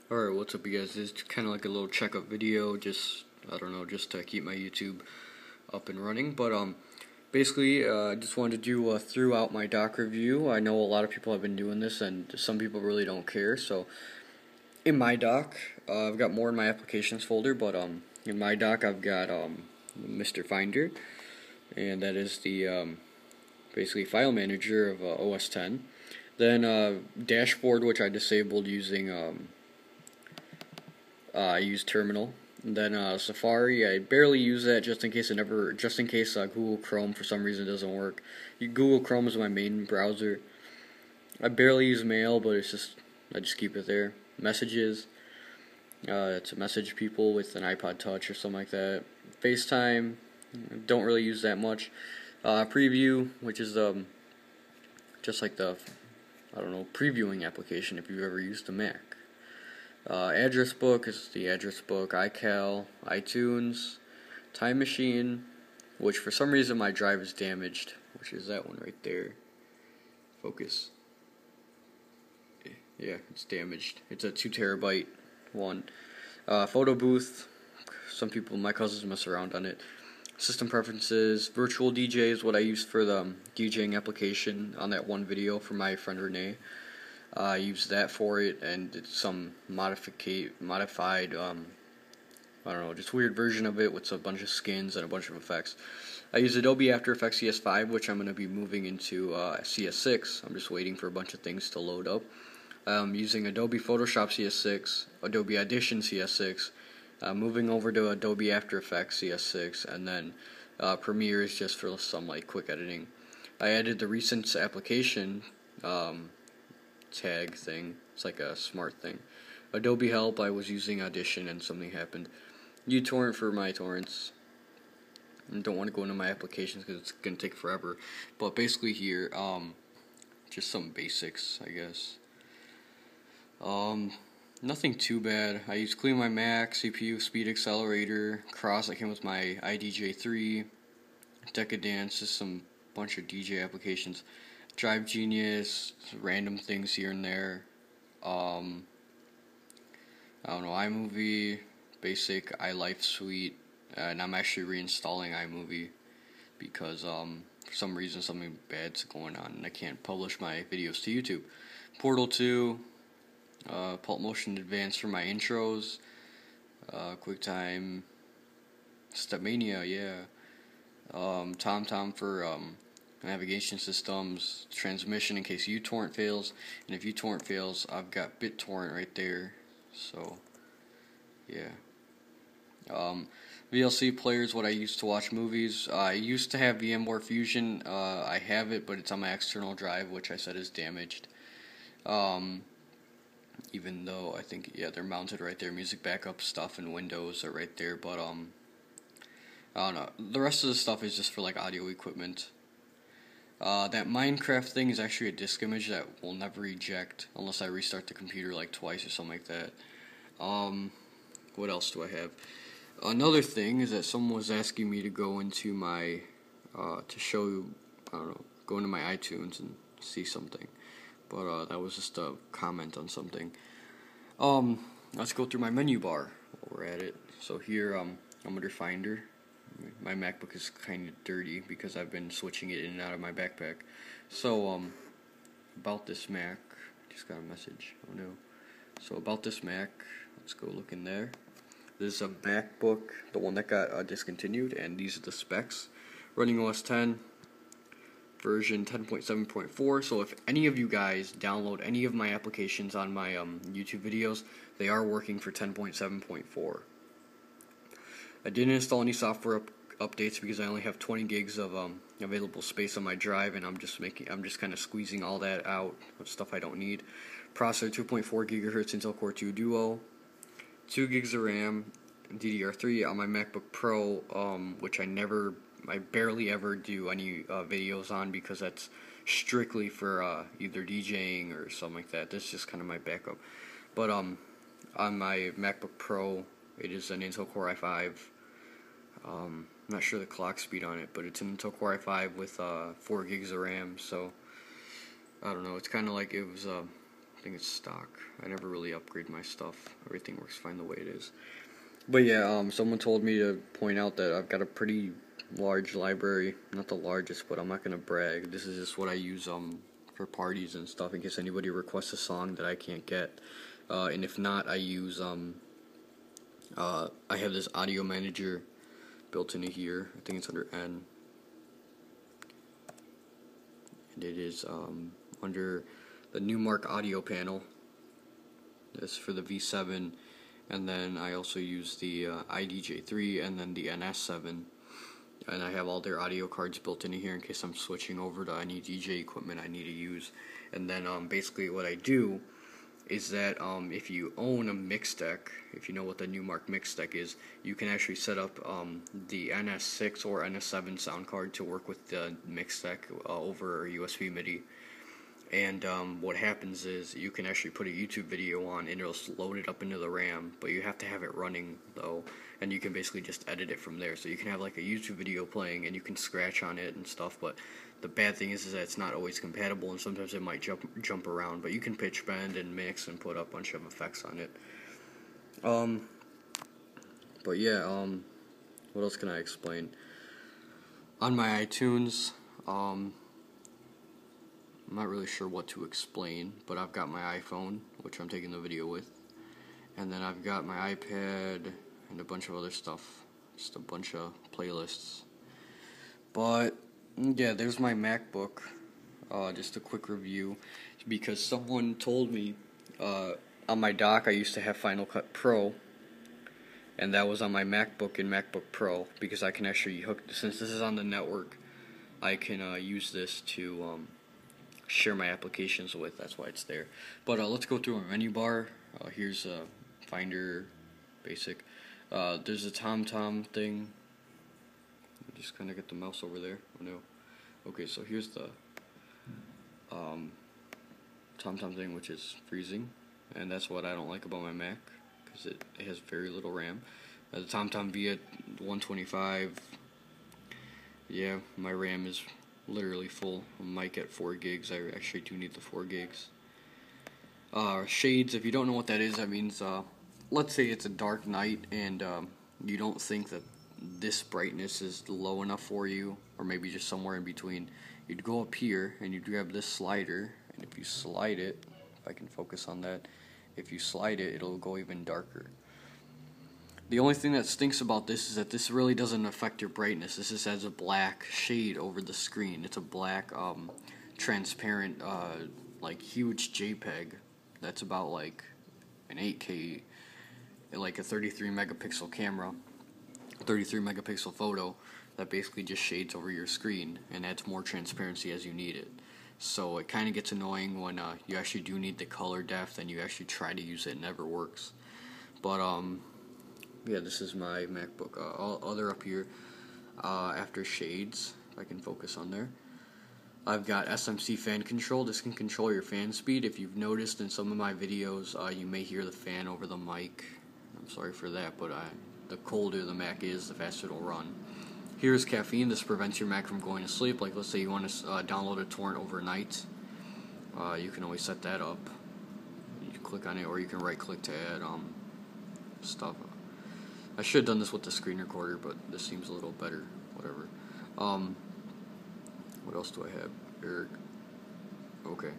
Alright, what's up you guys? This is kind of like a little checkup video, just, I don't know, just to keep my YouTube up and running, but basically, I just wanted to do a throughout my dock review. I know a lot of people have been doing this, and some people really don't care, so in my dock, I've got more in my applications folder, but in my dock I've got Mr. Finder, and that is the basically file manager of OS 10. Then dashboard, which I disabled using I use Terminal. And then Safari, I barely use that just in case Google Chrome for some reason doesn't work. Google Chrome is my main browser. I barely use Mail, but I just keep it there. Messages, to message people with an iPod Touch or something like that. FaceTime, don't really use that much. Preview, which is just like the, I don't know, previewing application if you've ever used a Mac. Address book is the address book, iCal, iTunes, Time Machine, which for some reason my drive is damaged, which is that one right there. Focus. Yeah, it's damaged. It's a 2 terabyte one. Photo booth. My cousins mess around on it. System preferences. Virtual DJ is what I used for the DJing application on that one video for my friend Renee. I used that for it, and it's some modified, I don't know, just weird version of it with a bunch of skins and a bunch of effects. I use Adobe After Effects CS5, which I'm going to be moving into CS6. I'm just waiting for a bunch of things to load up. Using Adobe Photoshop CS6, Adobe Audition CS6, moving over to Adobe After Effects CS6, and then Premiere is just for some like quick editing. I added the recent application tag thing. It's like a smart thing. Adobe Help, I was using Audition and something happened. uTorrent for my torrents. I don't want to go into my applications because it's going to take forever. But basically here, just some basics, I guess. Nothing too bad. I use Clean My Mac, CPU, Speed Accelerator, Cross that came with my iDJ3, Decadence, just some bunch of DJ applications. Drive Genius, random things here and there. I don't know, iMovie, basic iLife suite, and I'm actually reinstalling iMovie because for some reason something bad's going on and I can't publish my videos to YouTube. Portal 2, Pulp Motion Advanced for my intros, QuickTime, Stepmania, yeah. TomTom for navigation systems, transmission in case uTorrent fails, and if uTorrent fails, I've got BitTorrent right there. So, yeah. VLC player is what I used to watch movies. I used to have VMware Fusion. I have it, but it's on my external drive, which I said is damaged. Even though I think, yeah, they're mounted right there. Music backup stuff and Windows are right there, but I don't know. The rest of the stuff is just for like audio equipment. That Minecraft thing is actually a disk image that will never eject unless I restart the computer like twice or something like that. What else do I have? Another thing is that someone was asking me to go into my, to show you, I don't know, go into my iTunes and see something. But that was just a comment on something. Let's go through my menu bar while we're at it. So here, I'm under Finder. My MacBook is kind of dirty because I've been switching it in and out of my backpack. So, about this Mac, just got a message. Oh no. So about this Mac, let's go look in there. This is a MacBook, the one that got discontinued, and these are the specs. Running OS 10, version 10.7.4. So if any of you guys download any of my applications on my YouTube videos, they are working for 10.7.4. I didn't install any software updates because I only have 20 gigs of available space on my drive, and I'm just kind of squeezing all that out with stuff I don't need. Processor 2.4 gigahertz Intel Core 2 Duo, 2 gigs of RAM, DDR3 on my MacBook Pro, which I barely ever do any videos on because that's strictly for either DJing or something like that. That's just kind of my backup. But on my MacBook Pro, it is an Intel Core i5. I'm not sure the clock speed on it, but it's an Intel Core i5 with 4 gigs of RAM, so I don't know, it's kind of like it was think it's stock. I never really upgrade my stuff. Everything works fine the way it is. But yeah, someone told me to point out that I've got a pretty large library. Not the largest, but I'm not gonna brag. This is just what I use for parties and stuff in case anybody requests a song that I can't get. And if not, I use I have this audio manager built into here. I think it's under N. And it is under the Numark audio panel. This for the V7, and then I also use the IDJ3 and then the NS7, and I have all their audio cards built into here in case I'm switching over to any DJ equipment I need to use. And then basically what I do is that if you own a mix deck, if you know what the Numark mix deck is, you can actually set up the NS6 or NS7 sound card to work with the mix deck over USB MIDI. And what happens is you can actually put a YouTube video on and it'll load it up into the RAM, but you have to have it running though, and you can basically just edit it from there. So you can have like a YouTube video playing and you can scratch on it and stuff, but the bad thing is that it's not always compatible and sometimes it might jump around, but you can pitch bend and mix and put a bunch of effects on it. But yeah, what else can I explain? On my iTunes, I'm not really sure what to explain, but I've got my iPhone, which I'm taking the video with, and then I've got my iPad and a bunch of other stuff, just a bunch of playlists. But yeah, there's my MacBook. Just a quick review, because someone told me on my dock I used to have Final Cut Pro, and that was on my MacBook and MacBook Pro, because I can actually hook, since this is on the network, I can use this to share my applications with. That's why it's there. But let's go through our menu bar. Here's Finder, basic. There's a TomTom thing. Just kind of get the mouse over there. Oh no. Okay, so here's the TomTom thing, which is freezing, and that's what I don't like about my Mac, because it has very little RAM. The TomTom V 125. Yeah, my RAM is literally full. I might get 4 gigs. I actually do need the 4 gigs. Shades, if you don't know what that is, that means, let's say it's a dark night and you don't think that this brightness is low enough for you, or maybe just somewhere in between. You'd go up here and you'd grab this slider, and if you slide it, if I can focus on that, if you slide it, it'll go even darker. The only thing that stinks about this is that this really doesn't affect your brightness. This just adds a black shade over the screen. It's a black, transparent, like huge JPEG that's about like an 8K, like a 33 megapixel camera, 33 megapixel photo that basically just shades over your screen and adds more transparency as you need it. So it kind of gets annoying when you actually do need the color depth and you actually try to use it, it never works. But yeah, this is my MacBook. Other up here, after shades, if I can focus on there, I've got SMC fan control. This can control your fan speed. If you've noticed in some of my videos, you may hear the fan over the mic. I'm sorry for that, but the colder the Mac is, the faster it'll run. Here's caffeine. This prevents your Mac from going to sleep. Like, let's say you want to download a torrent overnight. You can always set that up. You can click on it, or you can right-click to add stuff. I should have done this with the screen recorder, but this seems a little better. Whatever. What else do I have? Here. Okay.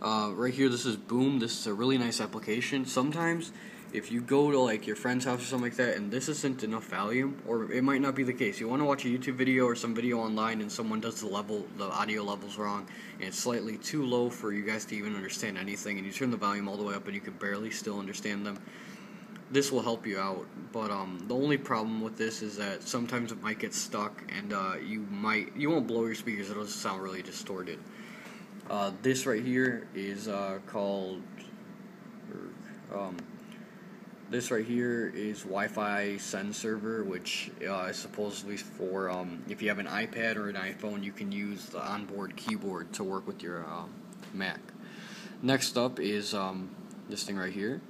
Right here, this is Boom. This is a really nice application. Sometimes, if you go to like your friend's house or something like that, and this isn't enough volume, or it might not be the case. You want to watch a YouTube video or some video online, and someone does the audio levels wrong, and it's slightly too low for you guys to even understand anything, and you turn the volume all the way up, and you can barely still understand them. This will help you out, but the only problem with this is that sometimes it might get stuck, and you won't blow your speakers. It'll just sound really distorted. This right here is called. This right here is Wi-Fi Send Server, which is supposedly for if you have an iPad or an iPhone, you can use the onboard keyboard to work with your Mac. Next up is this thing right here.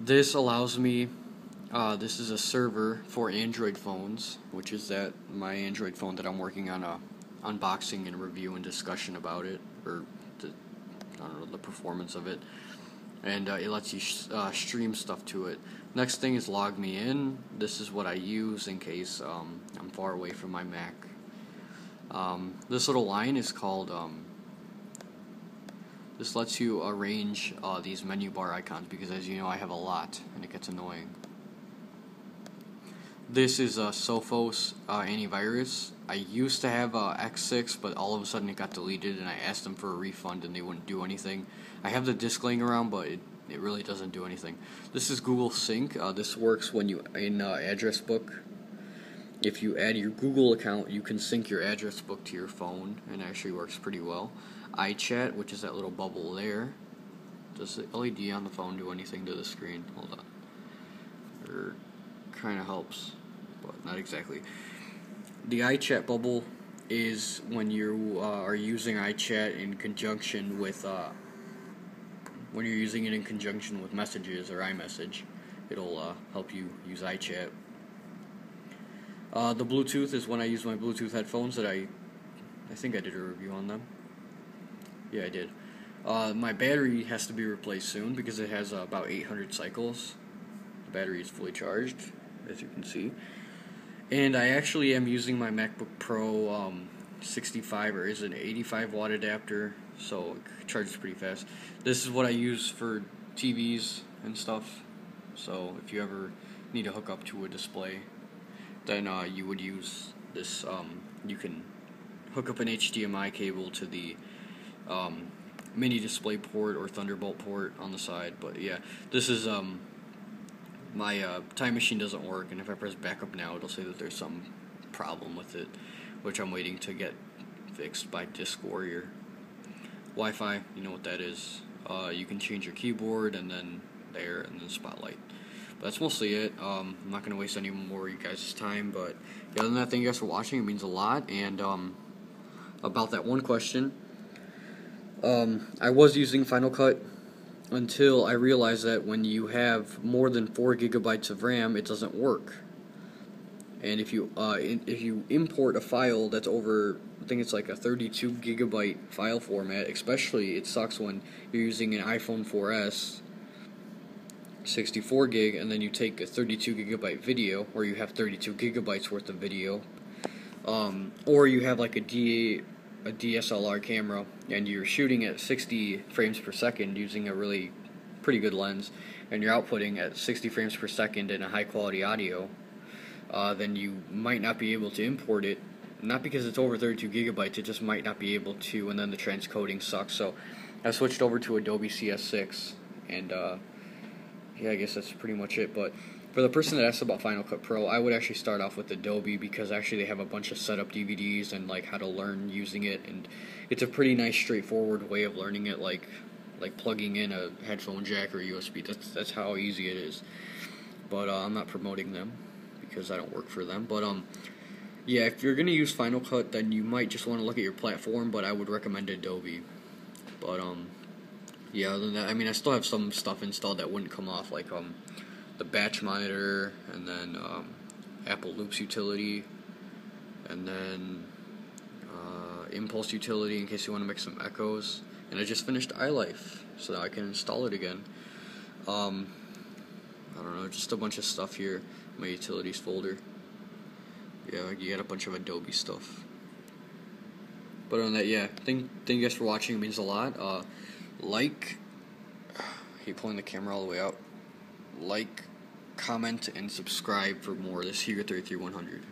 This allows me, this is a server for Android phones, which is my Android phone that I'm working on a unboxing and review and discussion about it, or I don't know, the performance of it. And it lets you stream stuff to it. Next thing is Log Me In. This is what I use in case I'm far away from my Mac. This little line is called, this lets you arrange these menu bar icons, because as you know I have a lot and it gets annoying. This is Sophos antivirus. I used to have X6, but all of a sudden it got deleted, and I asked them for a refund and they wouldn't do anything. I have the disk laying around, but it really doesn't do anything. This is Google Sync. This works when you in Address Book. If you add your Google account, you can sync your address book to your phone, and it actually works pretty well. iChat, which is that little bubble there. Does the LED on the phone do anything to the screen? Hold on. Or kind of helps, but not exactly. The iChat bubble is when you are using iChat in conjunction with when you're using it in conjunction with Messages or iMessage. It'll help you use iChat. The Bluetooth is when I use my Bluetooth headphones that I think I did a review on them. Yeah, I did. My battery has to be replaced soon because it has about 800 cycles. The battery is fully charged, as you can see. And I actually am using my MacBook Pro 65, or is it an 85 watt adapter, so it charges pretty fast. This is what I use for TVs and stuff. So if you ever need to hook up to a display, then you would use this. You can hook up an HDMI cable to the mini display port or Thunderbolt port on the side. But yeah, this is my time machine doesn't work, and if I press backup now, it'll say that there's some problem with it, which I'm waiting to get fixed by Disk Warrior. Wi-Fi, you know what that is. You can change your keyboard, and then there, and then Spotlight. But that's mostly it. I'm not going to waste any more of you guys' time, but yeah, other than that, thank you guys for watching. It means a lot. And about that one question, I was using Final Cut until I realized that when you have more than 4 gigabytes of RAM, it doesn't work. And if you import a file that's over, I think it's like a 32 gigabyte file format, especially it sucks when you're using an iPhone 4S 64 gig, and then you take a 32 gigabyte video, or you have 32 gigabytes worth of video, or you have like a DSLR camera and you're shooting at 60 frames per second using a really pretty good lens, and you're outputting at 60 frames per second in a high quality audio, then you might not be able to import it. Not because it's over 32 gigabytes, it just might not be able to, and then the transcoding sucks. So I switched over to Adobe CS6, and yeah, I guess that's pretty much it. But for the person that asked about Final Cut Pro, I would actually start off with Adobe, because actually they have a bunch of setup DVDs and like how to learn using it, and it's a pretty nice straightforward way of learning it, like plugging in a headphone jack or USB. That's how easy it is. But I'm not promoting them because I don't work for them. But yeah, if you're gonna use Final Cut, then you might just want to look at your platform, but I would recommend Adobe. But yeah, other than that, I mean, I still have some stuff installed that wouldn't come off, like the batch monitor, and then Apple Loops utility, and then Impulse utility in case you want to make some echoes. And I just finished iLife, so now I can install it again. I don't know, just a bunch of stuff here. My utilities folder. Yeah, you got a bunch of Adobe stuff. But on that, yeah, thank you guys for watching. It means a lot. Like, I keep pulling the camera all the way out. Like, comment, and subscribe for more. This is Hugo 33100.